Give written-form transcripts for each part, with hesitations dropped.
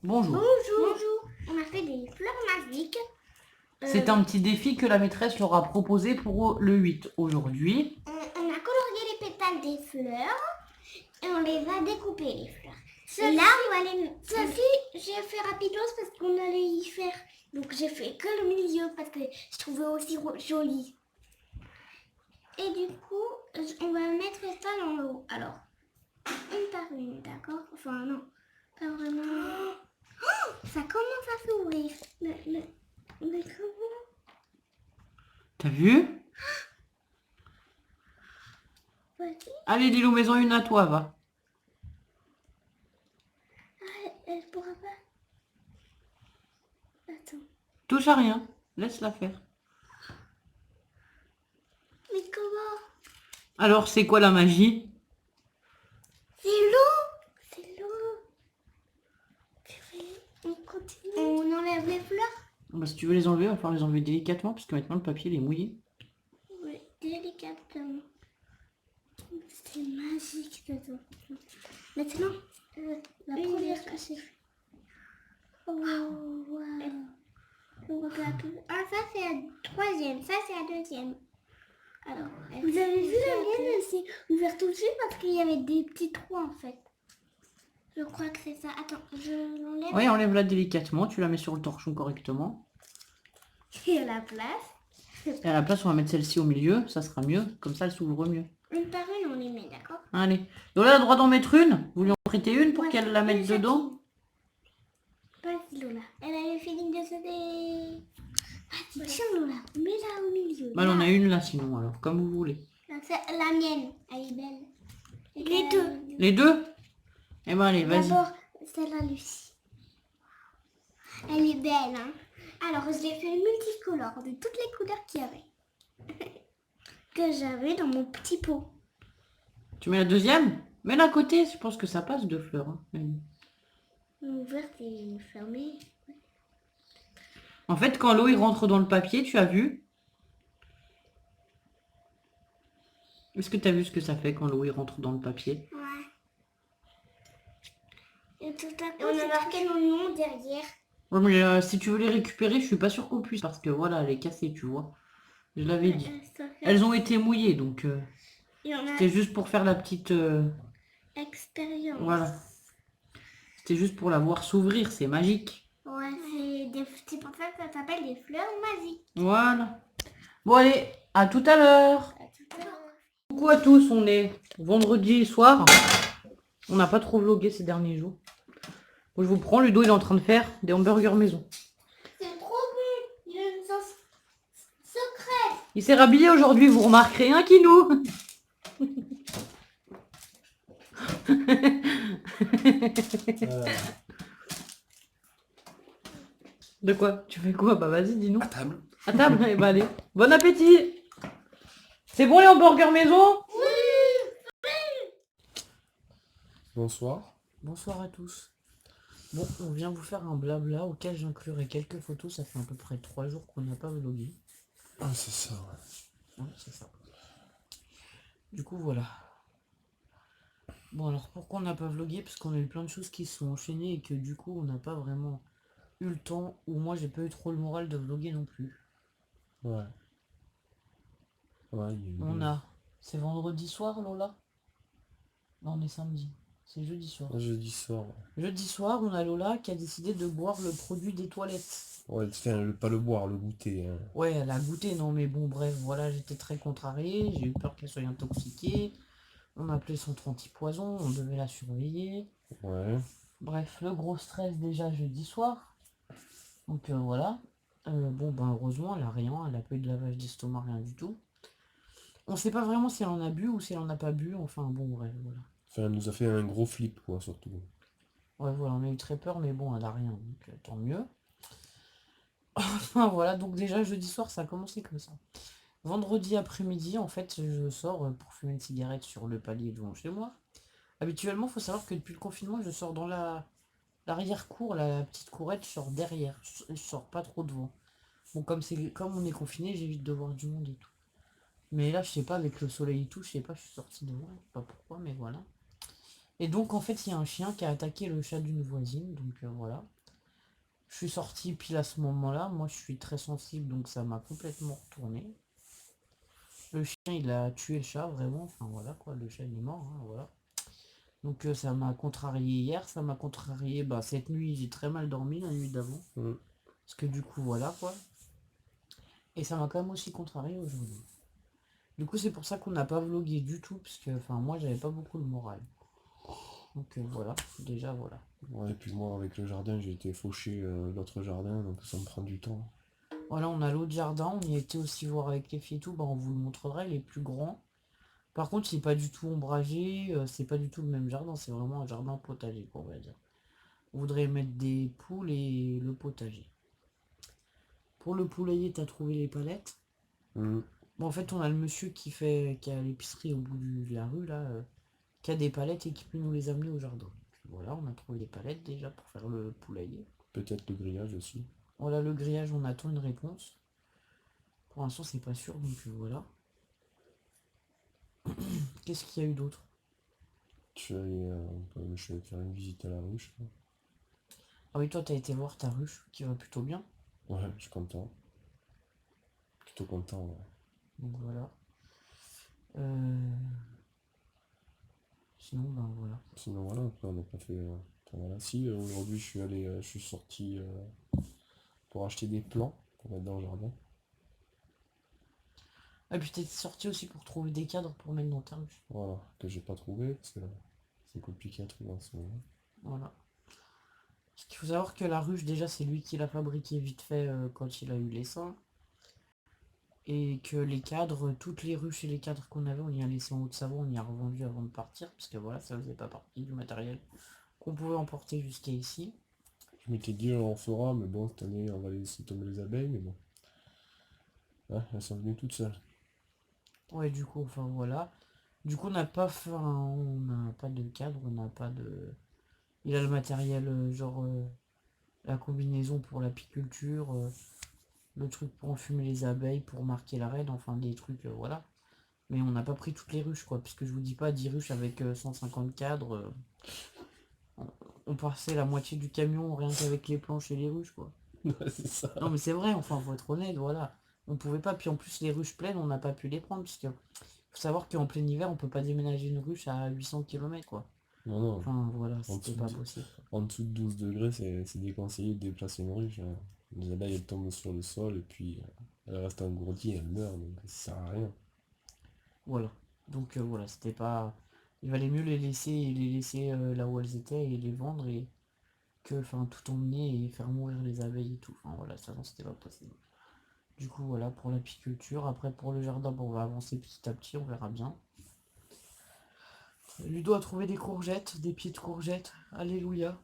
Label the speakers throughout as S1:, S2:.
S1: Bonjour.
S2: Bonjour. On a fait des fleurs magiques.
S1: C'est un petit défi que la maîtresse leur a proposé pour le 8 aujourd'hui.
S2: On a colorié les pétales des fleurs et on les a découpées les fleurs. Et là, on va les... j'ai fait rapidos parce qu'on allait y faire. Donc j'ai fait que le milieu parce que je trouvais aussi joli. Et du coup, on va mettre ça dans l'eau. Alors, une par une, d'accord? Enfin non, pas vraiment. Oh, ça commence à s'ouvrir. Mais comment?
S1: T'as vu?
S2: Vas-y.
S1: Allez, Lilou, mets-en une à toi, va.
S2: Ah, elle pourra pas. Attends.
S1: Touche à rien. Laisse-la faire.
S2: Mais comment?
S1: Alors, c'est quoi la magie?
S2: C'est l'eau. C'est l'eau. On continue. On enlève les fleurs.
S1: Bah, si tu veux les enlever, il va falloir les enlever délicatement, parce que maintenant le papier il est mouillé.
S2: Oui, délicatement. C'est magique, dedans. Maintenant, la première que j'ai fait. Oh, wow. Ah, ça c'est la troisième, ça c'est la deuxième. Alors, vous avez vu la mienne, elle s'est ouverte tout de suite parce qu'il y avait des petits trous en fait. Je crois que c'est ça. Attends, je l'enlève.
S1: Oui, enlève-la délicatement, tu la mets sur le torchon correctement.
S2: Et à la place.
S1: Et à la place, on va mettre celle-ci au milieu, ça sera mieux, comme ça elle s'ouvre mieux.
S2: Une par une, on les met, d'accord?
S1: Allez. Lola a le droit d'en mettre une. Vous lui en prêtez une pour qu'elle la mette dedans?
S2: Vas-y Lola. Elle a le feeling de se dé... Vas-y, tiens Lola, mets-la au milieu.
S1: Bah, on a une là sinon, alors, comme vous voulez.
S2: C'est la mienne, elle est belle. Les deux.
S1: Les deux? Eh ben allez, vas-y.
S2: D'abord, celle-là, Lucie. Elle est belle, hein. Alors, je l'ai fait multicolore, de toutes les couleurs qu'il y avait. Que j'avais dans mon petit pot.
S1: Tu mets la deuxième? Mets-la à côté, je pense que ça passe deux fleurs. Hein.
S2: Ouverte et fermée.
S1: En fait, quand l'eau il rentre dans le papier, tu as vu? Est-ce que tu as vu ce que ça fait quand l'eau il rentre dans le papier?
S2: Ouais. Et tout à coup, on a marqué nos noms derrière.
S1: Ouais, mais si tu veux les récupérer, je suis pas sûre qu'on puisse parce que voilà, elle est cassée, tu vois. Je l'avais dit. Elles ont été mouillées, donc c'était juste pour faire la petite
S2: expérience.
S1: Voilà. C'était juste pour la voir s'ouvrir, c'est magique.
S2: Ouais, c'est pour ça que ça s'appelle des fleurs magiques.
S1: Voilà. Bon allez, à tout à l'heure. Coucou à tous, on est vendredi soir. On n'a pas trop vlogué ces derniers jours. Bon, je vous prends, Ludo il est en train de faire des hamburgers maison.
S2: C'est trop bon, il y a une sauce secrète.
S1: Il s'est rhabillé aujourd'hui, vous remarquerez un kinou. De quoi? Tu fais quoi? Bah vas-y, dis-nous.
S3: À table.
S1: À table? Eh bah allez. Bon appétit. C'est bon les hamburgers maison?
S2: Oui.
S3: Bonsoir.
S1: Bonsoir à tous. Bon, on vient vous faire un blabla auquel j'inclurai quelques photos. Ça fait à peu près 3 jours qu'on n'a pas vlogué.
S3: Ah, c'est ça, ouais.
S1: Ouais, c'est ça. Du coup, voilà. Bon, alors pourquoi on n'a pas vlogué? Parce qu'on a eu plein de choses qui se sont enchaînées et que du coup, on n'a pas vraiment eu le temps. Ou moi, j'ai pas eu trop le moral de vloguer non plus.
S3: Ouais. Ouais, il y a eu...
S1: On a... C'est vendredi soir, Lola? Non, on est samedi. C'est jeudi soir.
S3: Jeudi soir.
S1: Jeudi soir, on a Lola qui a décidé de boire le produit des toilettes.
S3: Ouais, enfin, pas le boire, le goûter. Hein.
S1: Ouais, elle a goûté, non mais bon, bref, voilà, j'étais très contrariée, j'ai eu peur qu'elle soit intoxiquée. On appelait son antipoison, on devait la surveiller.
S3: Ouais.
S1: Bref, le gros stress déjà jeudi soir. Donc voilà. Bon, ben heureusement, elle a rien, elle a pas eu de lavage d'estomac, rien du tout. On sait pas vraiment si elle en a bu ou si elle en a pas bu, enfin bon, bref, voilà.
S3: Enfin, elle nous a fait un gros flip, quoi, surtout.
S1: Ouais, voilà, on a eu très peur, mais bon, elle a rien, donc tant mieux. Enfin voilà, donc déjà jeudi soir, ça a commencé comme ça. Vendredi après-midi, en fait, je sors pour fumer une cigarette sur le palier devant chez moi. Habituellement, il faut savoir que depuis le confinement, je sors dans l'arrière-cour, la petite courette, je sors derrière. Je sors pas trop devant. Bon, comme on est confiné, j'évite de voir du monde et tout. Mais là, je sais pas, avec le soleil et tout, je sais pas, je suis sortie devant, je sais pas pourquoi, mais voilà. Et donc en fait il y a un chien qui a attaqué le chat d'une voisine, donc voilà. Je suis sorti pile à ce moment-là, moi je suis très sensible donc ça m'a complètement retourné. Le chien il a tué le chat vraiment, enfin voilà quoi, le chat il est mort, hein, voilà. Donc ça m'a contrarié hier, ça m'a contrarié bah, cette nuit, j'ai très mal dormi la nuit d'avant.
S3: Mm.
S1: Parce que du coup voilà quoi. Et ça m'a quand même aussi contrarié aujourd'hui. Du coup c'est pour ça qu'on n'a pas vlogué du tout, parce que enfin moi j'avais pas beaucoup le moral. Donc voilà, déjà voilà.
S3: Ouais, et puis moi, avec le jardin, j'ai été faucher l'autre jardin, donc ça me prend du temps.
S1: Voilà, on a l'autre jardin, on y a été aussi voir avec les filles et tout, bah on vous le montrerait, il est plus grand. Par contre, il n'est pas du tout ombragé, c'est pas du tout le même jardin, c'est vraiment un jardin potager, quoi, on va dire. On voudrait mettre des poules et le potager. Pour le poulailler, t'as trouvé les palettes.
S3: Mm.
S1: Bon, en fait, on a le monsieur qui a l'épicerie au bout de la rue, là, qui a des palettes et qui peut nous les amener au jardin. Donc, voilà, on a trouvé les palettes déjà pour faire le poulailler.
S3: Peut-être le grillage aussi.
S1: Voilà, le grillage, on attend une réponse. Pour l'instant, c'est pas sûr, donc voilà. Qu'est-ce qu'il y a eu d'autre?
S3: Je suis allé faire une visite à la ruche, là.
S1: Ah oui, toi, t'as été voir ta ruche, qui va plutôt bien.
S3: Ouais, je suis content. Plutôt content, ouais.
S1: Donc voilà. Euh, Sinon, ben voilà.
S3: Sinon, voilà, après, on n'a pas fait. Enfin, voilà. Si, aujourd'hui, je suis sorti pour acheter des plants pour mettre dans le jardin.
S1: Et puis t'es sorti aussi pour trouver des cadres pour mettre dans ta ruche.
S3: Voilà, que j'ai pas trouvé, parce que c'est compliqué à trouver en ce moment.
S1: Voilà. Parce qu'il faut savoir que la ruche, déjà, c'est lui qui l'a fabriquée vite fait quand il a eu l'essor. Et que les cadres, toutes les ruches et les cadres qu'on avait, on y a laissé en Haute-Savoie, on y a revendu avant de partir, parce que voilà, ça faisait pas partie du matériel qu'on pouvait emporter jusqu'à ici.
S3: Je m'étais dit, on en fera, mais bon, cette année, on va laisser tomber les abeilles, mais bon. Ouais, elles sont venues toutes seules.
S1: Ouais, du coup, enfin voilà. Du coup, on n'a pas fait, on n'a pas de cadre, on n'a pas de. Il a le matériel, genre la combinaison pour l'apiculture, le truc pour enfumer les abeilles, pour marquer la reine, enfin des trucs, voilà. Mais on n'a pas pris toutes les ruches, quoi, puisque je vous dis pas 10 ruches avec 150 cadres. On passait la moitié du camion rien qu'avec les planches et les ruches, quoi.
S3: Ouais, c'est ça.
S1: Non, mais c'est vrai, enfin, faut être honnête, voilà. On pouvait pas, puis en plus, les ruches pleines, on n'a pas pu les prendre, puisque faut savoir qu'en plein hiver, on peut pas déménager une ruche à 800 km, quoi.
S3: Non, non,
S1: Enfin, voilà,
S3: en
S1: c'était
S3: dessous
S1: pas
S3: de,
S1: possible.
S3: en dessous de 12 degrés, c'est déconseillé de déplacer une ruche, hein. Les abeilles, elles tombent sur le sol, et puis elles restent engourdies, elles meurent, donc ça sert à rien.
S1: Voilà. Donc voilà, c'était pas. Il valait mieux les laisser là où elles étaient et les vendre et que enfin tout emmener et faire mourir les abeilles et tout. Enfin voilà, ça non c'était pas possible. Du coup voilà pour l'apiculture. Après pour le jardin, bon, on va avancer petit à petit, on verra bien. Ludo a trouvé des courgettes, des pieds de courgettes. Alléluia.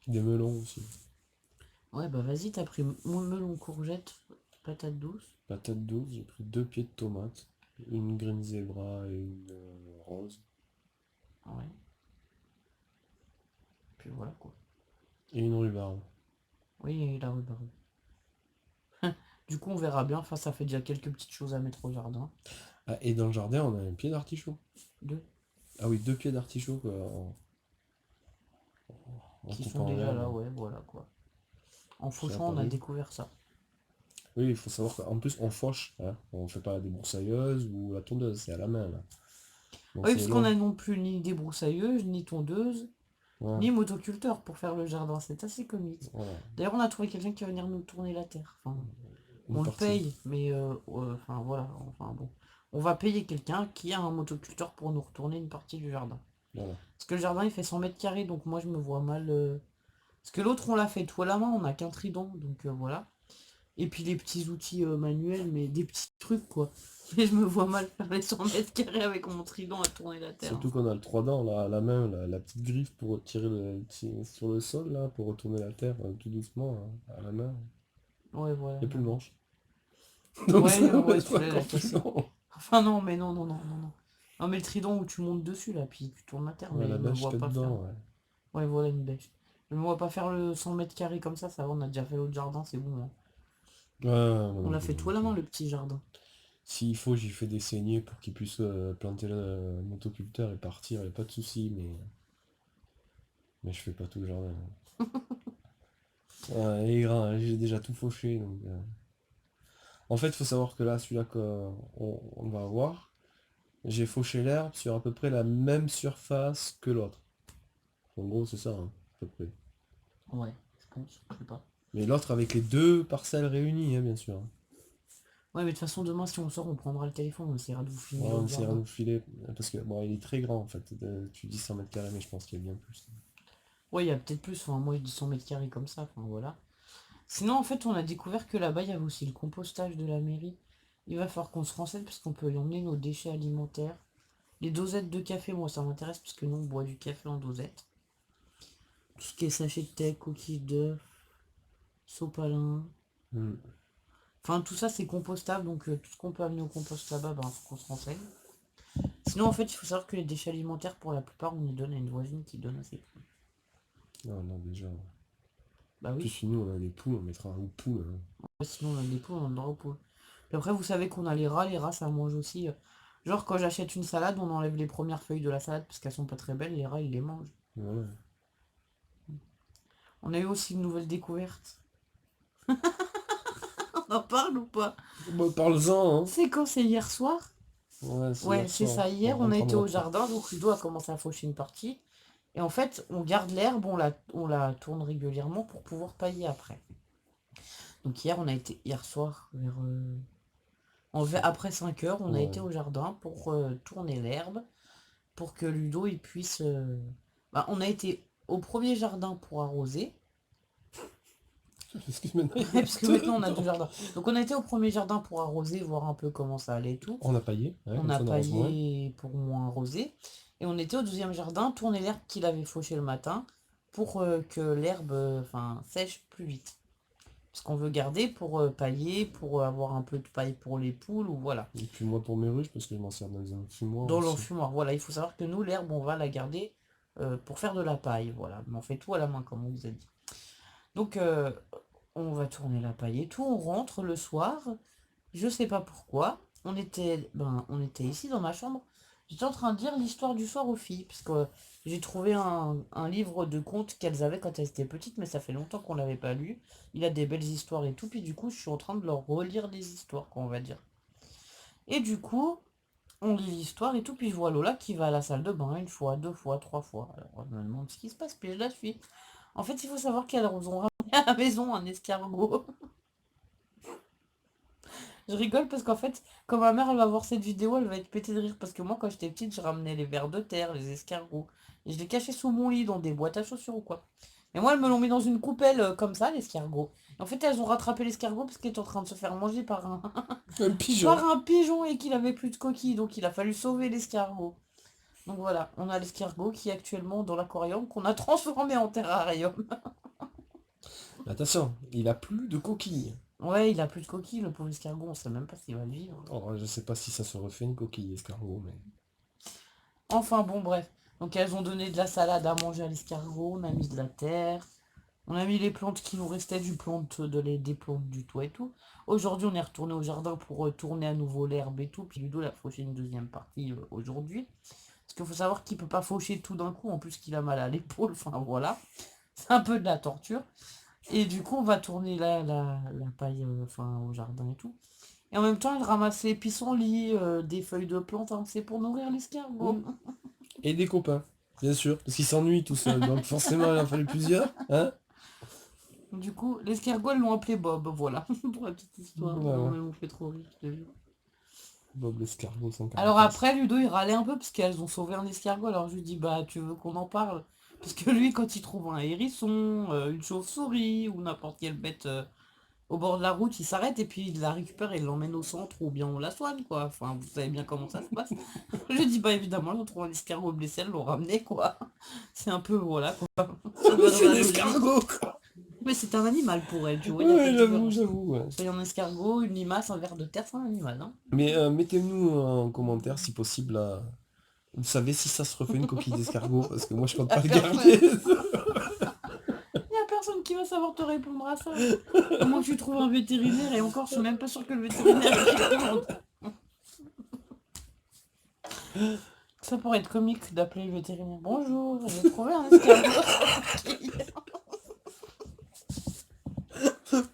S3: Des melons aussi.
S1: Ouais bah vas-y, t'as pris mon melon courgette, patate douce.
S3: Patate douce, j'ai pris 2 pieds de tomates, une green zebra et une rose,
S1: Ouais. Puis voilà quoi.
S3: et une rhubarbe.
S1: Oui, la rhubarbe. Du coup on verra bien. Enfin ça fait déjà quelques petites choses à mettre au jardin.
S3: Ah, et dans le jardin, on a un pied d'artichaut.
S1: Deux.
S3: Ah oui, 2 pieds d'artichaut quoi, en
S1: Qui sont
S3: coupant en
S1: déjà là,
S3: herbe.
S1: ouais, voilà quoi. En
S3: C'est
S1: fauchant, on a
S3: apparu.
S1: découvert ça.
S3: Oui, il faut savoir qu'en plus on fauche, hein. On fait pas la débroussailleuse ou la tondeuse, c'est à la main là.
S1: Ah
S3: Donc
S1: oui,
S3: c'est
S1: parce qu'on a
S3: long.
S1: non plus ni débroussailleuse, ni tondeuse,
S3: Voilà,
S1: ni motoculteur pour faire le jardin. C'est assez comique.
S3: voilà.
S1: D'ailleurs, on a trouvé quelqu'un qui va venir nous tourner la terre. Enfin,
S3: Une
S1: on le
S3: partie.
S1: paye, mais enfin voilà, enfin bon. On va payer quelqu'un qui a un motoculteur pour nous retourner une partie du jardin.
S3: Voilà.
S1: Parce que le jardin il fait 100 mètres carrés, donc moi je me vois mal. Parce que l'autre on l'a fait tout à la main, on n'a qu'un trident, donc voilà. Et puis les petits outils manuels, mais des petits trucs quoi. Mais je me vois mal faire les 100 mètres carrés avec mon trident à tourner la terre, hein.
S3: Surtout qu'on a le 3 dents là à la main, la petite griffe pour tirer sur le sol là, pour retourner la terre tout doucement hein, à la main.
S1: Ouais, voilà.
S3: Et plus le
S1: Non.
S3: manche. Donc ça
S1: Ouais,
S3: va
S1: ouais,
S3: être
S1: celui-là, il a
S3: encore plus
S1: cassé.
S3: long.
S1: Enfin, non, mais non, non, non, non, non. Non, mais le trident où tu montes dessus, là, puis tu tournes la terre,
S3: Ouais,
S1: mais
S3: la
S1: je me
S3: bêche
S1: vois
S3: que
S1: pas faire.
S3: dedans, ouais.
S1: Ouais, voilà une bêche. Je me vois pas faire le 100 mètres carrés comme ça va, on a déjà fait l'autre jardin, c'est bon, hein.
S3: Ouais, moi
S1: On
S3: non
S1: l'a
S3: plus,
S1: fait
S3: moi
S1: tout
S3: non
S1: à la
S3: plus.
S1: main, le petit jardin.
S3: S'il faut, j'y fais des saignées pour qu'ils puissent planter le motoculteur et partir, y a pas de souci, mais je fais pas tout le jardin. Ouais, il est grand, hein, j'ai déjà tout fauché, donc... En fait, il faut savoir que là, celui-là qu'on va avoir, j'ai fauché l'herbe sur à peu près la même surface que l'autre. En gros, c'est ça, hein, à peu près.
S1: Ouais, je pense, je sais pas.
S3: Mais l'autre avec les deux parcelles réunies, hein, bien sûr.
S1: Ouais, mais de toute façon, demain, si on sort, on prendra le téléphone, on essaiera de vous filmer
S3: Ouais, on
S1: l'autre
S3: essaiera de
S1: jardin.
S3: vous filer, parce que bon, il est très grand en fait. Tu dis 100 mètres carrés, mais je pense qu'il y a bien plus.
S1: Ouais, il y a peut-être plus, enfin, moi, je dis 100 mètres carrés comme ça, enfin, voilà. Sinon, en fait, on a découvert que là-bas, il y avait aussi le compostage de la mairie. Il va falloir qu'on se renseigne parce qu'on peut y emmener nos déchets alimentaires. Les dosettes de café, moi, ça m'intéresse parce que nous, on boit du café en dosette. Tout ce qui est sachet de thé, coquilles d'œufs, sopalin.
S3: Hmm.
S1: Enfin, tout ça, c'est compostable, donc tout ce qu'on peut amener au compost là-bas, ben, faut qu'on se renseigne. Sinon, en fait, il faut savoir que les déchets alimentaires, pour la plupart, on les donne à une voisine qui donne à ses poules.
S3: Non, non, déjà. En
S1: Bah
S3: plus,
S1: oui,
S3: si nous on a des poules, on mettra un poule, hein.
S1: ouais, sinon on a des poules, on en donnera aux poules. Puis après, vous savez qu'on a les rats ça mange aussi. Genre, quand j'achète une salade, on enlève les premières feuilles de la salade parce qu'elles sont pas très belles, les rats, ils les mangent.
S3: Voilà.
S1: On a eu aussi une nouvelle découverte. On en parle ou pas?
S3: Bah, parle-en, hein.
S1: C'est quand c'est hier soir?
S3: Ouais, c'est
S1: Ouais,
S3: hier
S1: c'est
S3: soir,
S1: ça.
S3: en
S1: Hier, on a
S3: rentrant de
S1: été au
S3: retraite.
S1: jardin, donc Ludo a commencé à faucher une partie. Et en fait, on garde l'herbe, on la tourne régulièrement pour pouvoir pailler après. Donc hier, on a été, hier soir, après 5 heures, on a
S3: Ouais.
S1: été au jardin pour tourner l'herbe, pour que Ludo il puisse... Bah, on a été au premier jardin pour arroser,
S3: Parce que maintenant il y en a
S1: parce que
S3: deux
S1: maintenant on a deux
S3: dedans.
S1: jardins. Donc on a été au premier jardin pour arroser, voir un peu comment ça allait et tout.
S3: On a paillé, ouais,
S1: On
S3: comme
S1: a
S3: ça on arrose moins.
S1: paillé pour moins arroser. Et on était au deuxième jardin, tourner l'herbe qu'il avait fauché le matin, pour que l'herbe sèche plus vite. Parce qu'on veut garder pour pailler, pour avoir un peu de paille pour les poules, ou voilà.
S3: Et puis moi pour mes ruches, parce que je m'en sers dans un fumoir
S1: Dans
S3: aussi.
S1: l'enfumoir, voilà, il faut savoir que nous, l'herbe, on va la garder pour faire de la paille, voilà. Mais on fait tout à la main, comme on vous a dit. Donc, on va tourner la paille et tout, on rentre le soir, je sais pas pourquoi, on était ici dans ma chambre, j'étais en train de lire l'histoire du soir aux filles, parce que j'ai trouvé un livre de contes qu'elles avaient quand elles étaient petites, mais ça fait longtemps qu'on l'avait pas lu. Il a des belles histoires et tout, puis du coup, je suis en train de leur relire des histoires, quoi, on va dire. Et du coup, on lit l'histoire et tout, puis je vois Lola qui va à la salle de bain une fois, deux fois, trois fois. Alors je me demande ce qui se passe, puis je la suis. En fait, il faut savoir qu'elles ont ramené à la maison un escargot. Je rigole parce qu'en fait, quand ma mère elle va voir cette vidéo, elle va être pétée de rire parce que moi, quand j'étais petite, je ramenais les vers de terre, les escargots, et je les cachais sous mon lit dans des boîtes à chaussures ou quoi. Et moi, elles me l'ont mis dans une coupelle comme ça, l'escargot. Et en fait, elles ont rattrapé l'escargot parce qu'il était en train de se faire manger par un,
S3: Un
S1: par
S3: pigeon.
S1: un pigeon et qu'il avait plus de coquilles, donc il a fallu sauver l'escargot. Donc voilà, on a l'escargot qui est actuellement dans l'aquarium qu'on a transformé en terrarium.
S3: Attention, il a plus de coquilles.
S1: Ouais, il a plus de coquilles, le pauvre escargot, on sait même pas s'il va vivre.
S3: Oh, je sais pas si ça se refait une coquille escargot, mais...
S1: Enfin bon, bref. Donc elles ont donné de la salade à manger à l'escargot, on a mis de la terre, on a mis les plantes qui nous restaient des plantes du toit et tout. Aujourd'hui, on est retourné au jardin pour tourner à nouveau l'herbe et tout, puis Ludo l'a fauché une deuxième partie aujourd'hui. Parce qu'il faut savoir qu'il peut pas faucher tout d'un coup, en plus qu'il a mal à l'épaule, enfin voilà. C'est un peu de la torture. Et du coup, on va tourner la paille au jardin et tout. Et en même temps, il ramasse les pissenlits, des feuilles de plantes, hein, c'est pour nourrir l'escargot.
S3: Hmm. Et des copains, bien sûr, parce qu'il s'ennuie tout seul, donc forcément il en fallait plusieurs, hein?
S1: Du coup, l'escargot, ils l'ont appelé Bob, voilà, pour la petite histoire. Non,
S3: Voilà.
S1: mais on fait trop rire, je te jure.
S3: Bob l'escargot sans
S1: Alors
S3: carapace.
S1: après, Ludo, il râlait un peu parce qu'elles ont sauvé un escargot. Alors je lui dis, bah, tu veux qu'on en parle? Parce que lui, quand il trouve un hérisson, une chauve-souris ou n'importe quelle bête au bord de la route, il s'arrête et puis il la récupère et il l'emmène au centre ou bien on la soigne, quoi. Enfin, vous savez bien comment ça se passe. Je lui dis, bah, évidemment, ils ont trouvé un escargot blessé, elles l'ont ramené, quoi. C'est un peu, voilà, quoi. Ça va dans
S3: C'est
S1: la
S3: un
S1: logique.
S3: escargot, quoi.
S1: Mais c'est un animal pour elle, tu vois, il y a pas
S3: Ouais,
S1: de
S3: j'avoue,
S1: différence.
S3: j'avoue, ouais.
S1: Soyez un escargot, une limace, un ver de terre, c'est un animal, hein.
S3: Mais mettez-nous en commentaire si possible, vous savez si ça se refait une coquille d'escargot, parce que moi je compte
S1: Y a
S3: pas le
S1: personne.
S3: garder.
S1: Y a personne qui va savoir te répondre à ça. Comment tu trouves un vétérinaire et encore, je suis même pas sûre que le vétérinaire est chez tout le monde. Ça pourrait être comique d'appeler le vétérinaire. Bonjour, j'ai trouvé un escargot.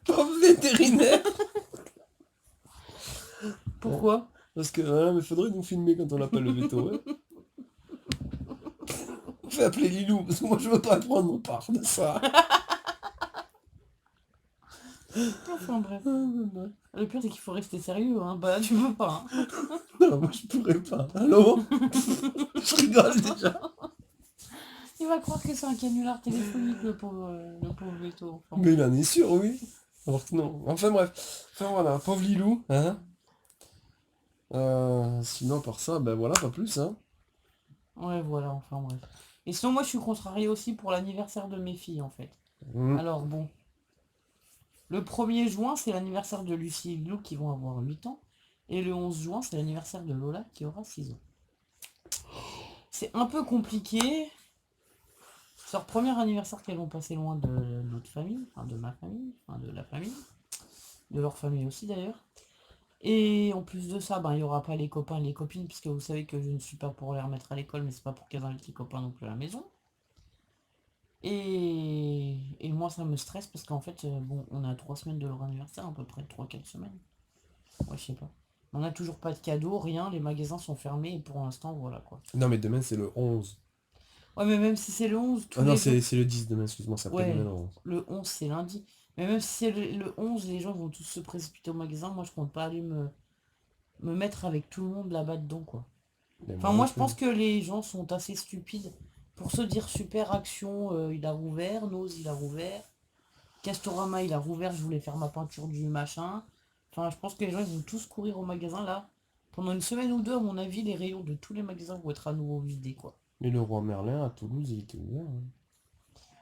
S3: Pauvre vétérinaire.
S1: Pourquoi?
S3: Parce que voilà, mais faudrait nous filmer quand on appelle le veto. Ouais. On fait appeler Lilou, parce que moi je veux pas prendre part de ça.
S1: Enfin bref. Le pire c'est qu'il faut rester sérieux, hein. Bah tu peux pas. Hein.
S3: Non, moi je pourrais pas. Allô? Je rigole déjà.
S1: Il va croire que c'est un canular téléphonique le pauvre Veto. Enfin,
S3: Mais il en est sûr, oui. Alors que non. Enfin bref. Enfin voilà, pauvre Lilou. Hein? Sinon, par ça, ben voilà, pas plus. Hein.
S1: ouais voilà, enfin bref. Et sinon moi je suis contrariée aussi pour l'anniversaire de mes filles en fait.
S3: Mm.
S1: Alors bon, le 1er juin c'est l'anniversaire de Lucie et Lou qui vont avoir 8 ans. Et le 11 juin c'est l'anniversaire de Lola qui aura 6 ans. C'est un peu compliqué. C'est leur premier anniversaire qu'elles vont passer loin de notre famille, enfin de ma famille, enfin de la famille, de leur famille aussi d'ailleurs. Et en plus de ça, ben, il n'y aura pas les copains et les copines, puisque vous savez que je ne suis pas pour les remettre à l'école, mais c'est pas pour qu'elles invitent les copains non plus à la maison. Et moi ça me stresse parce qu'en fait, bon, on a 3 semaines de leur anniversaire, à peu près 3 4 semaines. Ouais, je sais pas. On n'a toujours pas de cadeaux, rien, les magasins sont fermés et pour l'instant, voilà quoi.
S3: Non, mais demain c'est le 11.
S1: Ouais, mais même si c'est le 11,
S3: Ah
S1: tous
S3: non,
S1: les jours.
S3: c'est le 10 demain, excuse-moi, c'est après-demain
S1: Ouais,
S3: le 11.
S1: le 11 c'est lundi. Mais même si c'est le 11, les gens vont tous se précipiter au magasin. Moi, je compte pas aller me mettre avec tout le monde là-bas dedans, quoi.
S3: Mais
S1: Enfin,
S3: moi non
S1: moi, je
S3: plus.
S1: pense que les gens sont assez stupides pour se dire super action, il a rouvert, Nose, il a rouvert, Castorama, il a rouvert, je voulais faire ma peinture du machin. Enfin, je pense que les gens, ils vont tous courir au magasin là. Pendant une semaine ou deux, à mon avis, les rayons de tous les magasins vont être à nouveau vidés, quoi.
S3: Mais le roi Merlin à Toulouse, il était ouvert. Hein.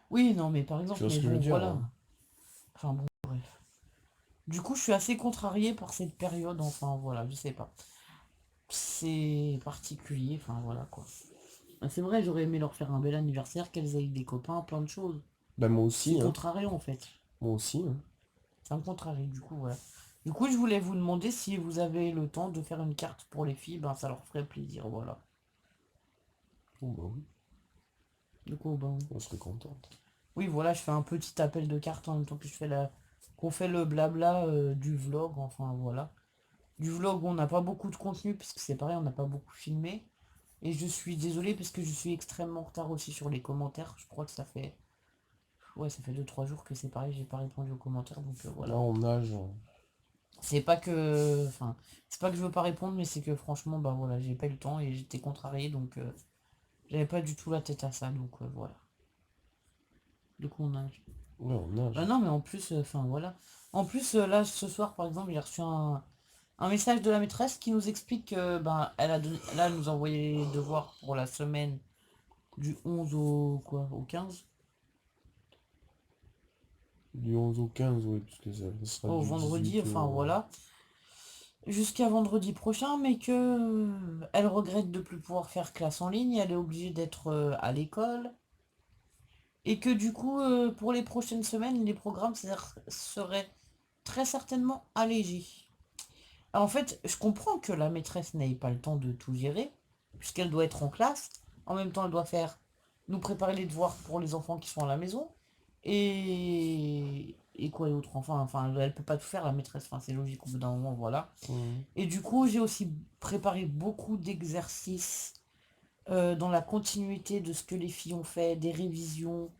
S1: Oui, non, mais par
S3: Tu
S1: exemple,
S3: vois ce
S1: mais
S3: que je veux
S1: bon,
S3: dire,
S1: voilà.
S3: hein.
S1: Enfin, bon, bref. Du coup, je suis assez contrariée par cette période, enfin, voilà, je sais pas. C'est particulier, enfin, voilà, quoi. Ah, c'est vrai, j'aurais aimé leur faire un bel anniversaire, qu'elles aient des copains, plein de choses.
S3: Ben moi
S1: C'est
S3: aussi, hein.
S1: contrarié, en fait.
S3: Moi aussi, hein.
S1: Ça me contrarie, du coup, voilà. Du coup, je voulais vous demander si vous avez le temps de faire une carte pour les filles, ben, ça leur ferait plaisir, voilà.
S3: Bon, bah oui,
S1: Du coup, ben...
S3: on serait contente.
S1: Oui, voilà, je fais un petit appel de cartes en même temps que je fais qu'on fait le blabla du vlog, enfin, voilà. Du vlog où on n'a pas beaucoup de contenu, puisque c'est pareil, on n'a pas beaucoup filmé. Et je suis désolé parce que je suis extrêmement en retard aussi sur les commentaires. Je crois que ça fait... Ouais, ça fait 2 3 jours que c'est pareil, j'ai pas répondu aux commentaires, donc
S3: Là,
S1: voilà.
S3: on nage.
S1: C'est pas que... Enfin, c'est pas que je veux pas répondre, mais c'est que franchement, bah voilà, j'ai pas eu le temps et j'étais contrarié, donc j'avais pas du tout la tête à ça, donc voilà. Du coup, on a...
S3: Ouais, on nage.
S1: Bah non, mais en plus, enfin voilà. En plus, là, ce soir, par exemple, j'ai reçu un message de la maîtresse qui nous explique que ben, elle nous a envoyé les devoirs pour la semaine du 11 au, quoi, au 15,
S3: Du 11 au 15, oui, puisque ça sera
S1: au
S3: du
S1: vendredi,
S3: 18
S1: enfin
S3: au...
S1: voilà, jusqu'à vendredi prochain, mais que elle regrette de plus pouvoir faire classe en ligne, elle est obligée d'être à l'école, et que du coup, pour les prochaines semaines, les programmes seraient très certainement allégés. Alors, en fait, je comprends que la maîtresse n'ait pas le temps de tout gérer, puisqu'elle doit être en classe. En même temps, elle doit nous préparer les devoirs pour les enfants qui sont à la maison. Et quoi d'autre? Enfin, elle peut pas tout faire, la maîtresse. Enfin, c'est logique au bout d'un moment, voilà.
S3: Mhm.
S1: Et du coup, j'ai aussi préparé beaucoup d'exercices dans la continuité de ce que les filles ont fait, des révisions.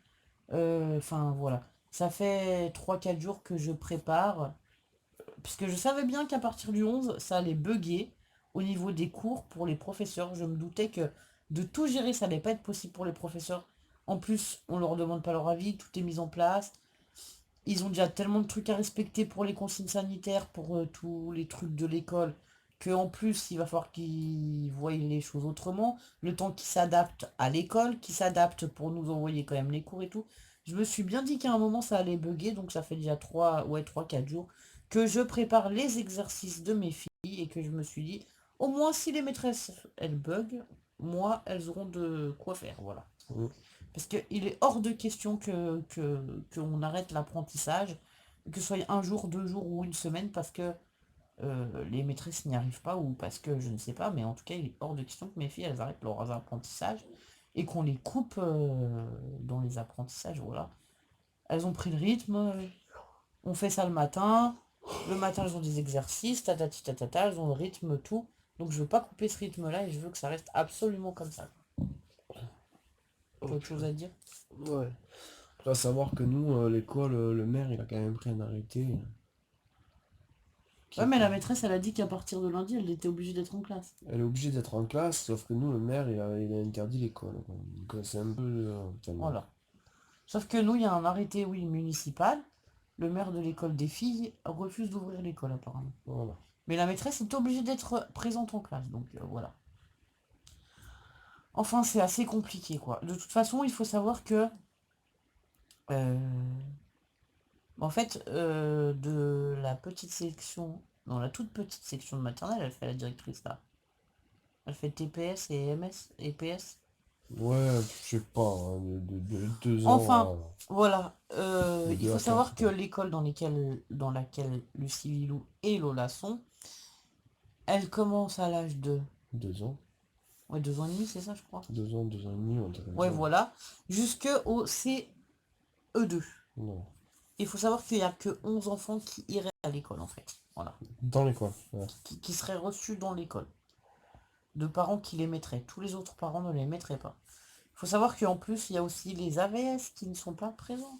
S1: Enfin, voilà. Ça fait 3 4 jours que je prépare puisque je savais bien qu'à partir du 11, ça allait bugger au niveau des cours pour les professeurs. Je me doutais que de tout gérer, ça n'allait pas être possible pour les professeurs. En plus, on leur demande pas leur avis, tout est mis en place. Ils ont déjà tellement de trucs à respecter pour les consignes sanitaires, pour tous les trucs de l'école, qu'en plus, il va falloir qu'ils voient les choses autrement. Le temps qu'ils s'adaptent à l'école, qu'ils s'adaptent pour nous envoyer quand même les cours et tout. Je me suis bien dit qu'à un moment, ça allait bugger, donc ça fait déjà 3 4 jours que je prépare les exercices de mes filles et que je me suis dit, au moins si les maîtresses, elles bug, moi, elles auront de quoi faire, voilà.
S3: Mhm.
S1: Parce qu'il est hors de question qu'on arrête l'apprentissage, que ce soit un jour, 2 jours ou une semaine, parce que les maîtresses n'y arrivent pas ou parce que je ne sais pas, mais en tout cas, il est hors de question que mes filles, elles arrêtent leurs apprentissages et qu'on les coupe dans les apprentissages, voilà. Elles ont pris le rythme, on fait ça le matin elles ont des exercices, tatati tatata, elles ont le rythme, tout. Donc je veux pas couper ce rythme-là et je veux que ça reste absolument comme ça. Tu as autre chose à dire?
S3: Ouais. Faut savoir que nous, l'école, le maire, il a quand même pris un arrêté.
S1: Ouais, mais la maîtresse, elle a dit qu'à partir de lundi, elle était obligée d'être en classe.
S3: Elle est obligée d'être en classe, sauf que nous, le maire, il a interdit l'école, quoi. Donc c'est un peu... tellement.
S1: Voilà. Sauf que nous, il y a un arrêté, oui, municipal. Le maire de l'école des filles refuse d'ouvrir l'école, apparemment.
S3: Voilà.
S1: Mais la maîtresse est obligée d'être présente en classe, donc voilà. Enfin, c'est assez compliqué, quoi. De toute façon, il faut savoir que... euh, en fait, de la petite section... Non, la toute petite section de maternelle, elle fait la directrice, là. Elle fait TPS et MS et PS.
S3: Ouais, je sais pas, hein, de 2
S1: Enfin,
S3: ans
S1: voilà.
S3: de
S1: Il
S3: 2
S1: faut
S3: à 4
S1: savoir que
S3: quoi.
S1: l'école dans laquelle Lucie Lilou et Lola sont, elle commence à l'âge de...
S3: 2 ans.
S1: Ouais, 2 ans et demi, c'est ça, je crois.
S3: 2 ans, 2 ans et demi, un truc comme
S1: Ouais,
S3: ça.
S1: voilà. Jusque au CE2.
S3: Non.
S1: Il faut savoir qu'il n'y a que 11 enfants qui iraient à l'école, en fait. Voilà.
S3: Dans l'école, ouais.
S1: Qui seraient reçus dans l'école. De parents qui les mettraient. Tous les autres parents ne les mettraient pas. Il faut savoir qu'en plus, il y a aussi les AVS qui ne sont pas présents.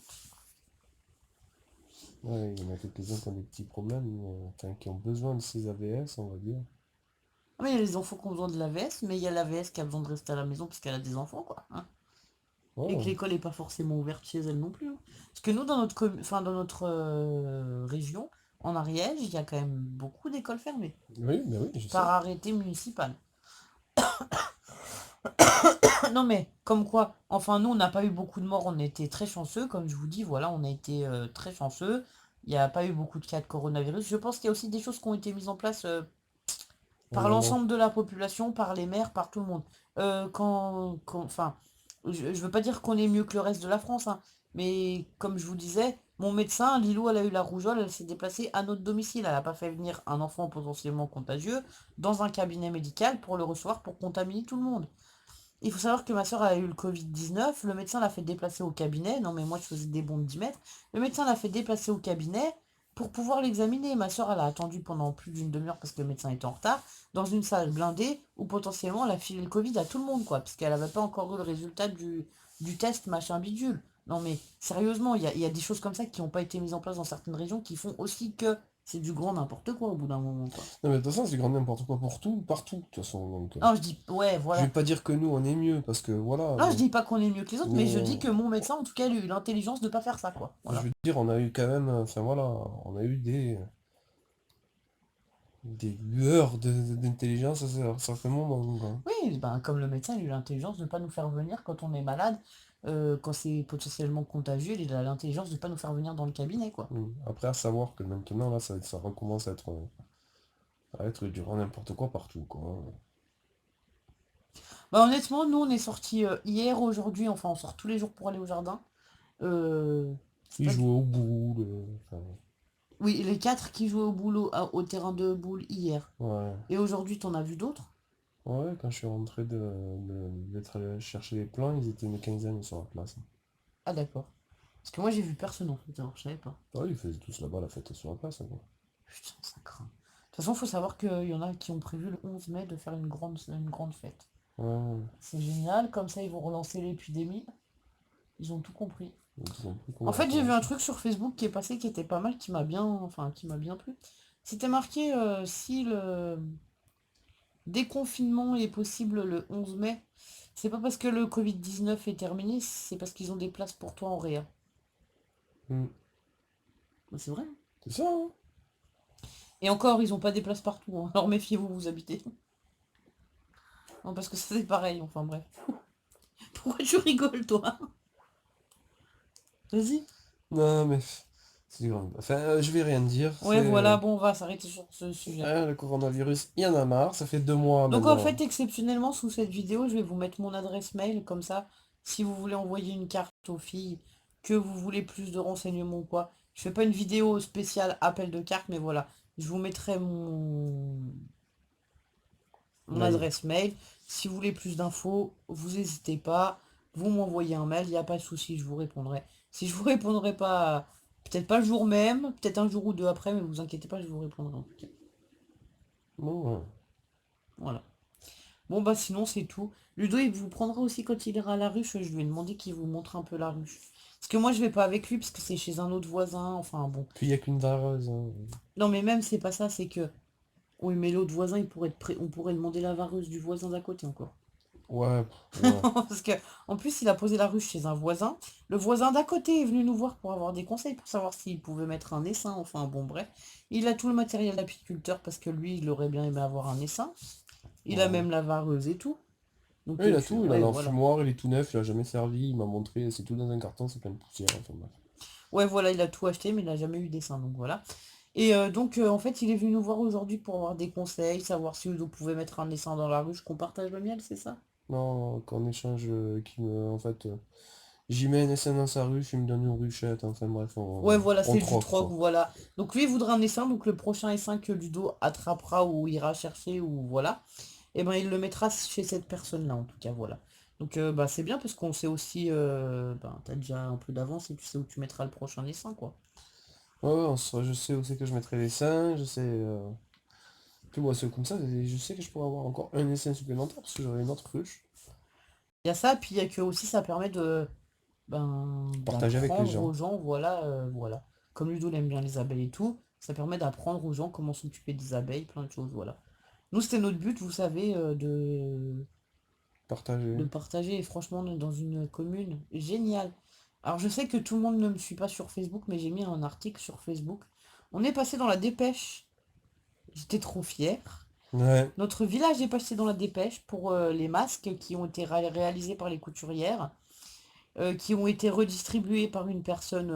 S3: Ouais, il y en a quelques-uns qui ont des petits problèmes, enfin, qui ont besoin de ces AVS, on va dire.
S1: Ah, mais il y a les enfants qui ont besoin de l'AVS, mais il y a l'AVS qui a besoin de rester à la maison parce qu'elle a des enfants, quoi. Hein. Et que
S3: Ouais,
S1: l'école n'est pas forcément ouverte chez elle non plus. Hein. Parce que nous, dans notre région, en Ariège, il y a quand même beaucoup d'écoles fermées.
S3: oui, mais oui, je
S1: Par
S3: sais.
S1: arrêté municipal. Non mais, comme quoi, enfin nous, on n'a pas eu beaucoup de morts, on a été très chanceux, comme je vous dis, voilà, on a été très chanceux. Il n'y a pas eu beaucoup de cas de coronavirus. Je pense qu'il y a aussi des choses qui ont été mises en place
S3: En
S1: par
S3: amont.
S1: l'ensemble de la population, par les maires, par tout le monde. Enfin, je veux pas dire qu'on est mieux que le reste de la France, hein, mais comme je vous disais, mon médecin, Lilou, elle a eu la rougeole, elle s'est déplacée à notre domicile. Elle n'a pas fait venir un enfant potentiellement contagieux dans un cabinet médical pour le recevoir, pour contaminer tout le monde. Il faut savoir que ma soeur a eu le Covid-19, le médecin l'a fait déplacer au cabinet, non mais moi je faisais des bonds de 10 mètres, le médecin l'a fait déplacer au cabinet pour pouvoir l'examiner. Ma soeur elle a attendu pendant plus d'une demi-heure parce que le médecin était en retard, dans une salle blindée où potentiellement elle a filé le Covid à tout le monde quoi, parce qu'elle n'avait pas encore eu le résultat du test machin bidule. Non mais sérieusement, il y a des choses comme ça qui n'ont pas été mises en place dans certaines régions qui font aussi que c'est du grand n'importe quoi au bout d'un moment quoi.
S3: Non, mais de toute façon, c'est grand n'importe quoi pour tout, partout, de toute façon. Donc,
S1: Non je dis, ouais
S3: je vais
S1: voilà.
S3: pas dire que nous, on est mieux, parce que voilà.
S1: Non, je dis pas qu'on est mieux que les autres, mais
S3: Mais
S1: je dis que mon médecin, en tout cas, il a eu l'intelligence de pas faire ça, quoi.
S3: je
S1: Voilà.
S3: veux dire, on a eu quand même, enfin voilà, on a eu des lueurs d'intelligence à certains moments, quoi.
S1: Oui, ben, comme le médecin, il a eu l'intelligence de ne pas nous faire venir quand on est malade, quand c'est potentiellement contagieux, il a l'intelligence de ne pas nous faire venir dans le cabinet, quoi.
S3: Après, à savoir que maintenant, là, ça recommence à être du grand n'importe quoi partout, quoi.
S1: Bah, honnêtement, nous, on est sortis hier, aujourd'hui, enfin, on sort tous les jours pour aller au jardin. C'est
S3: Ils
S1: pas du-
S3: jouaient au boule, enfin,
S1: Oui, les quatre qui jouaient au boulot, au terrain de boule hier.
S3: ouais.
S1: Et aujourd'hui, t'en as vu d'autres?
S3: Ouais, quand je suis rentré d'être allé chercher les plans, ils étaient une quinzaine sur la place.
S1: Ah, d'accord. Parce que moi, j'ai vu personne, en fait, alors je savais pas.
S3: Ouais, ils faisaient tous là-bas la fête sur la place, quoi.
S1: Putain, ça craint. De toute façon, il faut savoir qu'il y en a qui ont prévu le 11 mai de faire une grande fête.
S3: Ouais,
S1: C'est génial, comme ça ils vont relancer l'épidémie. Ils ont tout compris.
S3: ils ont plus
S1: En
S3: comment
S1: fait, j'ai vu un
S3: recommencer.
S1: truc sur Facebook qui est passé qui était pas mal, qui m'a bien plu. C'était marqué si le déconfinement est possible le 11 mai, c'est pas parce que le Covid-19 est terminé, c'est parce qu'ils ont des places pour toi en réa.
S3: Hmm.
S1: Bah, c'est vrai. Hein.
S3: C'est ça, hein?
S1: Et encore, ils ont pas des places partout. Hein. Alors méfiez-vous, vous habitez. Non, parce que ça c'est pareil, enfin bref. Pourquoi tu rigoles, toi? Vas-y.
S3: Non, mais c'est grand. Enfin, je vais rien dire.
S1: Ouais, voilà, bon, on va s'arrêter sur ce sujet.
S3: Le coronavirus, il y en a marre. Ça fait 2 mois
S1: Donc en
S3: maintenant.
S1: fait, exceptionnellement, sous cette vidéo, je vais vous mettre mon adresse mail, comme ça, si vous voulez envoyer une carte aux filles, que vous voulez plus de renseignements ou quoi. Je fais pas une vidéo spéciale appel de carte, mais voilà. Je vous mettrai mon
S3: Mail.
S1: adresse mail. Si vous voulez plus d'infos, vous n'hésitez pas. Vous m'envoyez un mail, il n'y a pas de souci, je vous répondrai. Si je vous répondrai pas, peut-être pas le jour même, peut-être un jour ou deux après, mais vous inquiétez pas, je vous répondrai en tout cas.
S3: Bon, ouais.
S1: Voilà. Bon bah sinon c'est tout. Ludo il vous prendra aussi quand il ira à la ruche, je lui ai demandé qu'il vous montre un peu la ruche. Parce que moi je vais pas avec lui parce que c'est chez un autre voisin, enfin bon.
S3: Puis il n'y a qu'une vareuse, hein.
S1: Non mais même c'est pas ça, c'est que. Oui mais l'autre voisin il pourrait on pourrait demander la vareuse du voisin d'à côté encore.
S3: Ouais, ouais.
S1: Parce que en plus il a posé la ruche chez un voisin. Le voisin d'à côté est venu nous voir pour avoir des conseils, pour savoir s'il pouvait mettre un essaim, enfin bon bref. Il a tout le matériel d'apiculteur parce que lui il aurait bien aimé avoir un essaim. Il a
S3: Ouais.
S1: même la vareuse et tout. Donc
S3: Ouais, il a tout, il a
S1: ouais voilà.
S3: l'enfumoir, il est tout neuf, il a jamais servi, il m'a montré, c'est tout dans un carton, c'est plein de poussière, enfin bref.
S1: Ouais, voilà, il a tout acheté, mais il n'a jamais eu dessin, donc voilà. Et donc, en fait, il est venu nous voir aujourd'hui pour avoir des conseils, savoir si vous pouvez mettre un dessin dans la ruche, qu'on partage le miel, c'est ça?
S3: Non, qu'en échange, en fait, j'y mets un essaim dans sa ruche, il me donne une ruchette, enfin bref,
S1: Ouais, voilà,
S3: on
S1: c'est du
S3: troque,
S1: troc,
S3: quoi.
S1: voilà. Donc lui, il voudra un essaim, donc le prochain essaim que Ludo attrapera ou ira chercher, ou voilà, et ben il le mettra chez cette personne-là, en tout cas, voilà. Donc, bah, c'est bien parce qu'on sait aussi, ben, t'as déjà un peu d'avance et tu sais où tu mettras le prochain essaim, quoi.
S3: Ouais, ouais, je sais où c'est que je mettrai l'essaim, je sais... Puis moi, c'est comme ça, je sais que je pourrais avoir encore un essaim supplémentaire, parce que j'aurai une autre ruche,
S1: Il y a ça, puis il y a que aussi, ça permet de
S3: partager avec les
S1: d'apprendre
S3: gens.
S1: aux gens, voilà, voilà. Comme Ludo il aime bien les abeilles et tout, ça permet d'apprendre aux gens comment s'occuper des abeilles, plein de choses, voilà. Nous, c'était notre but, vous savez, de
S3: Partager.
S1: partager, et franchement, on est dans une commune géniale. Alors, je sais que tout le monde ne me suit pas sur Facebook, mais j'ai mis un article sur Facebook. On est passé dans la dépêche. J'étais trop fière.
S3: Ouais.
S1: Notre village est passé dans la dépêche pour les masques qui ont été réalisés par les couturières. Qui ont été redistribués par une personne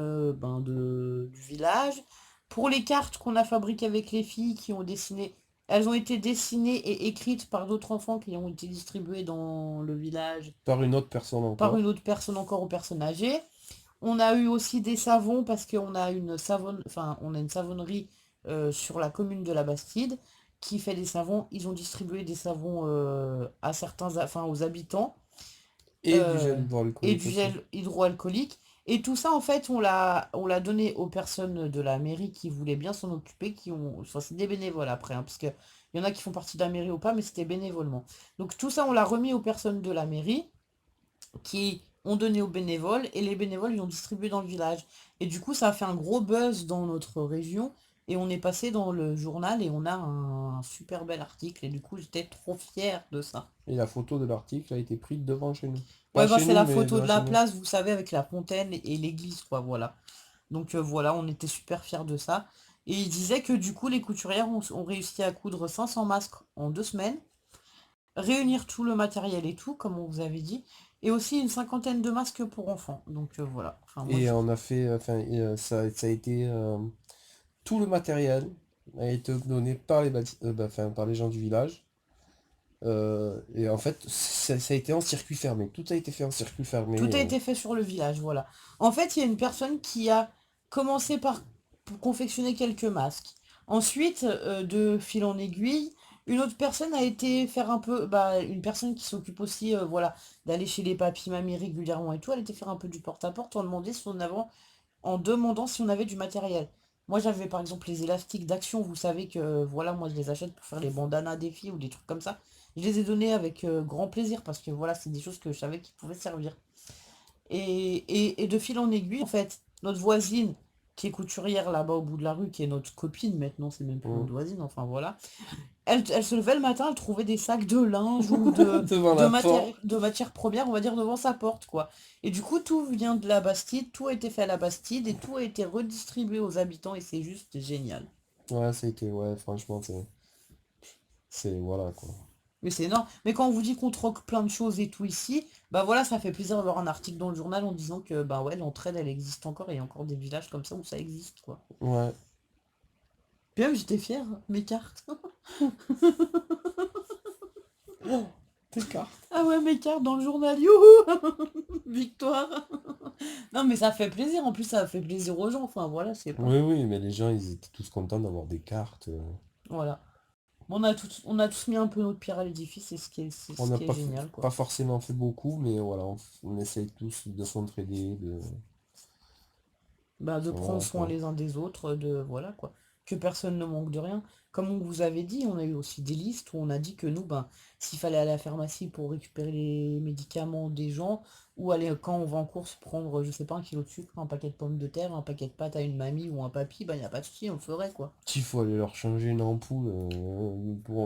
S1: du village. Pour les cartes qu'on a fabriquées avec les filles qui ont dessiné, elles ont été dessinées et écrites par d'autres enfants qui ont été distribués dans le village
S3: Par une autre personne
S1: par
S3: encore.
S1: une autre personne encore aux personnes âgées. On a eu aussi des savons parce qu'on a on a une savonnerie sur la commune de la Bastide qui fait des savons. Ils ont distribué des savons à enfin aux habitants
S3: Et du gel
S1: euh, et
S3: hydroalcoolique
S1: du
S3: aussi.
S1: gel hydroalcoolique. Et tout ça, en fait, on l'a donné aux personnes de la mairie qui voulaient bien s'en occuper, qui ont, enfin, c'est des bénévoles après, hein, parce que il y en a qui font partie de la mairie ou pas, mais c'était bénévolement. Donc tout ça, on l'a remis aux personnes de la mairie qui ont donné aux bénévoles, et les bénévoles, ils ont distribué dans le village. Et du coup, ça a fait un gros buzz dans notre région, et on est passé dans le journal, et on a un super bel article, et du coup, j'étais trop fière de ça.
S3: Et la photo de l'article a été prise devant chez nous. Pas
S1: Ouais, bah
S3: chez
S1: c'est
S3: nous,
S1: la
S3: mais
S1: photo
S3: devant
S1: de
S3: chez
S1: la
S3: nous.
S1: place, vous savez, avec la fontaine et l'église, quoi, voilà. Donc voilà, on était super fiers de ça. Et il disait que du coup, les couturières ont réussi à coudre 500 masques en 2 semaines, réunir tout le matériel et tout, comme on vous avait dit, et aussi une cinquantaine de masques pour enfants. Donc voilà. Enfin, moi,
S3: Et
S1: j'ai...
S3: on a fait, enfin, ça a été, tout le matériel a été donné par enfin, par les gens du village. Et en fait, ça a été en circuit fermé. Tout a été fait en circuit
S1: Tout
S3: fermé.
S1: a été fait sur le village, voilà. En fait, il y a une personne qui a commencé par confectionner quelques masques. Ensuite, de fil en aiguille, une autre personne a été faire un peu, bah, une personne qui s'occupe aussi, voilà, d'aller chez les papis, mamies régulièrement et tout, elle était faire un peu du porte-à-porte en demandant si on avait du matériel. Moi, j'avais par exemple les élastiques d'action, vous savez que, voilà, moi je les achète pour faire les bandanas des filles ou des trucs comme ça. Je les ai donnés avec grand plaisir parce que voilà, c'est des choses que je savais qui pouvaient servir. Et de fil en aiguille, en fait, notre voisine, qui est couturière là-bas au bout de la rue, qui est notre copine maintenant, c'est même plus
S3: Mm.
S1: notre voisine, enfin voilà. Elle se levait le matin, elle trouvait des sacs de linge ou
S3: Devant la porte.
S1: de matière première, on va dire, devant sa porte, quoi. Et du coup, tout vient de la Bastide, tout a été fait à la Bastide et tout a été redistribué aux habitants et c'est juste génial.
S3: Ouais, ça a été, ouais, franchement, voilà, quoi.
S1: Mais c'est énorme. Mais quand on vous dit qu'on troque plein de choses et tout ici, bah voilà, ça fait plaisir d'avoir un article dans le journal en disant que bah ouais, l'entraide elle existe encore et il y a encore des villages comme ça où ça existe quoi.
S3: Ouais.
S1: Puis même j'étais fière, mes cartes.
S3: Tes cartes.
S1: Ah ouais, mes cartes dans le journal, youhou! Victoire! Non, mais ça fait plaisir. En plus, ça fait plaisir aux gens. Enfin, voilà, c'est pas.
S3: Oui, oui, mais les gens, ils étaient tous contents d'avoir des cartes.
S1: Voilà. Bon, on a tous mis un peu notre pierre à l'édifice, c'est
S3: On
S1: ce
S3: n'a
S1: qui est
S3: pas,
S1: génial, quoi.
S3: pas forcément fait beaucoup, mais voilà, on essaye tous de s'entraider, de...
S1: Bah, de prendre
S3: Voilà,
S1: soin
S3: quoi.
S1: les uns des autres, voilà quoi. Que personne ne manque de rien. Comme on vous avait dit, on a eu aussi des listes où on a dit que nous, ben, s'il fallait aller à la pharmacie pour récupérer les médicaments des gens, ou aller quand on va en course prendre, je sais pas, un kilo de sucre, un paquet de pommes de terre, un paquet de pâtes à une mamie ou un papy, ben y a pas de souci, on le ferait quoi.
S3: S'il faut aller leur changer une ampoule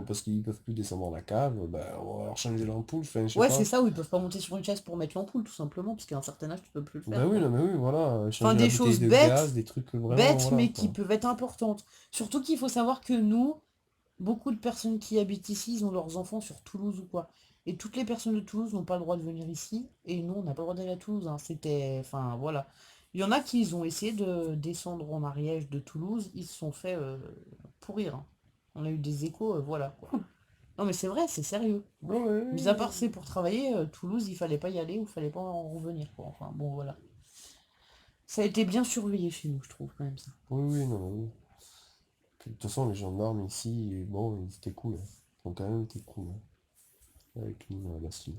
S3: parce qu'ils peuvent plus descendre dans la cave, bah, on va leur changer l'ampoule, enfin, je sais
S1: Ouais, c'est
S3: pas.
S1: ça, où ils peuvent pas monter sur une chaise pour mettre l'ampoule, tout simplement, parce qu'à un certain âge, tu peux plus le
S3: Bah
S1: faire
S3: oui,
S1: quoi.
S3: non, mais oui, voilà,
S1: Enfin,
S3: changer la
S1: des
S3: bouteille
S1: choses
S3: de gaz,
S1: bêtes,
S3: des trucs vraiment,
S1: bêtes,
S3: voilà,
S1: mais qui
S3: quoi.
S1: peuvent être importantes. Surtout qu'il faut savoir que nous, beaucoup de personnes qui habitent ici, ils ont leurs enfants sur Toulouse ou quoi. Et toutes les personnes de Toulouse n'ont pas le droit de venir ici. Et nous, on n'a pas le droit d'aller à Toulouse, hein. C'était. Enfin, voilà. Il y en a qui ont essayé de descendre en Ariège de Toulouse. Ils se sont fait pourrir, hein. On a eu des échos, voilà quoi. Non mais c'est vrai, c'est sérieux.
S3: Ouais, ouais,
S1: Mis à
S3: ouais.
S1: part c'est pour travailler, Toulouse, il fallait pas y aller ou il fallait pas en revenir quoi. Enfin bon voilà. Ça a été bien surveillé chez nous, je trouve quand même ça.
S3: Oui, oui, non, mais oui. Puis, de toute façon, les gendarmes ici, bon, ils étaient cool, hein. Ils ont quand même été cool, hein, avec nous, à la Slime.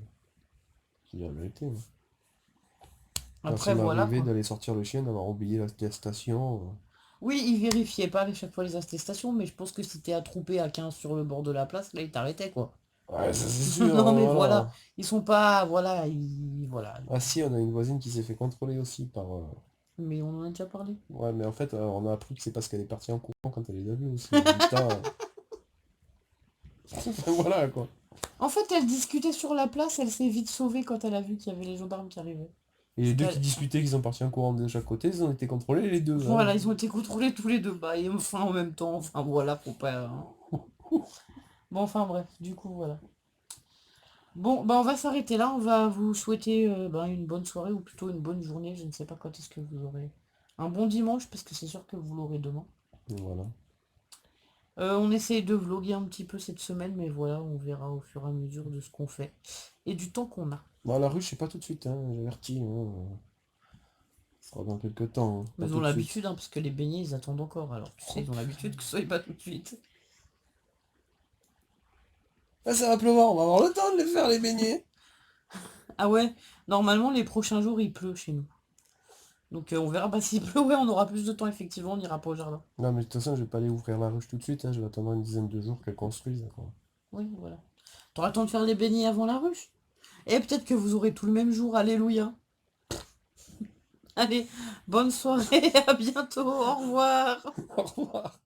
S3: C'est la vérité, hein. Quand
S1: Après
S3: ça m'est
S1: voilà
S3: arrivé
S1: quoi.
S3: d'aller sortir le chien, d'avoir oublié l'attestation,
S1: Oui, il vérifiait pas à chaque fois les attestations, mais je pense que si t'es attroupé à 15 sur le bord de la place, là, il t'arrêtait, quoi.
S3: ouais, ça c'est sûr,
S1: Non,
S3: hein,
S1: mais voilà,
S3: voilà.
S1: ils sont pas, voilà, voilà.
S3: Ah si, on a une voisine qui s'est fait contrôler aussi par...
S1: Mais on en a déjà parlé.
S3: Ouais, mais en fait, on a appris que c'est parce qu'elle est partie en courant quand elle les a vus aussi. On dit, putain, voilà, quoi.
S1: En fait, elle discutait sur la place, elle s'est vite sauvée quand elle a vu qu'il y avait les gendarmes qui arrivaient.
S3: Et les
S1: C'est
S3: deux qui
S1: qu'elle...
S3: discutaient, qui sont partis en courant de chaque côté, ils ont été contrôlés les deux, hein.
S1: Voilà, ils ont été contrôlés tous les deux, bah, et enfin en même temps, enfin voilà, faut pas, hein. Bon, enfin bref, du coup, voilà. Bon, bah on va s'arrêter là, on va vous souhaiter bah, une bonne soirée, ou plutôt une bonne journée, je ne sais pas quand est-ce que vous aurez un bon dimanche, parce que c'est sûr que vous l'aurez demain.
S3: Voilà.
S1: On essaye de vlogger un petit peu cette semaine, mais voilà, on verra au fur et à mesure de ce qu'on fait et du temps qu'on a.
S3: Bon, la ruche, c'est pas tout de suite, hein, j'avertis, hein. Ce sera dans quelques temps, hein,
S1: Mais
S3: pas
S1: ils ont
S3: tout de suite.
S1: l'habitude, hein, parce que les beignets, ils attendent encore. Alors, tu sais, ils ont l'habitude que ce soit pas tout de suite.
S3: Ah, ça va pleuvoir, on va avoir le temps de les faire, les beignets.
S1: Ah ouais, normalement, les prochains jours, il pleut chez nous. Donc, on verra pas s'il pleut. Ouais, on aura plus de temps, effectivement, on n'ira pas au jardin.
S3: Non, mais de toute façon, je vais pas aller ouvrir la ruche tout de suite, hein, je vais attendre une dizaine de jours qu'elle construise, quoi.
S1: Oui, voilà. T'auras le temps de faire les beignets avant la ruche. Et peut-être que vous aurez tout le même jour. Alléluia. Allez, bonne soirée, à bientôt, au revoir.
S3: Au revoir.